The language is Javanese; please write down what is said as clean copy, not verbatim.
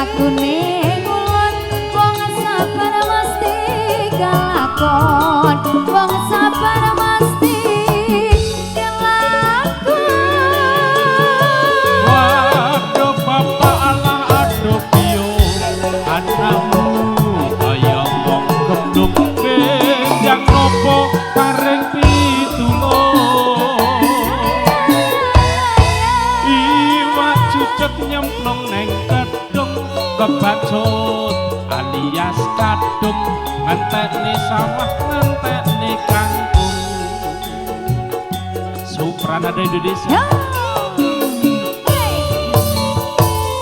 lakune ngulon wong sabar mesti kelakon wong sabar mesti kelakon waduh bapak ala aduh piyo anakmu kaya wong gemdung benjang nopo paring pitulung iwak cucut nyemplung neng kedung kebacut alias kadung ngentekne sawah ngentekne kangkung Supranada Indonesia.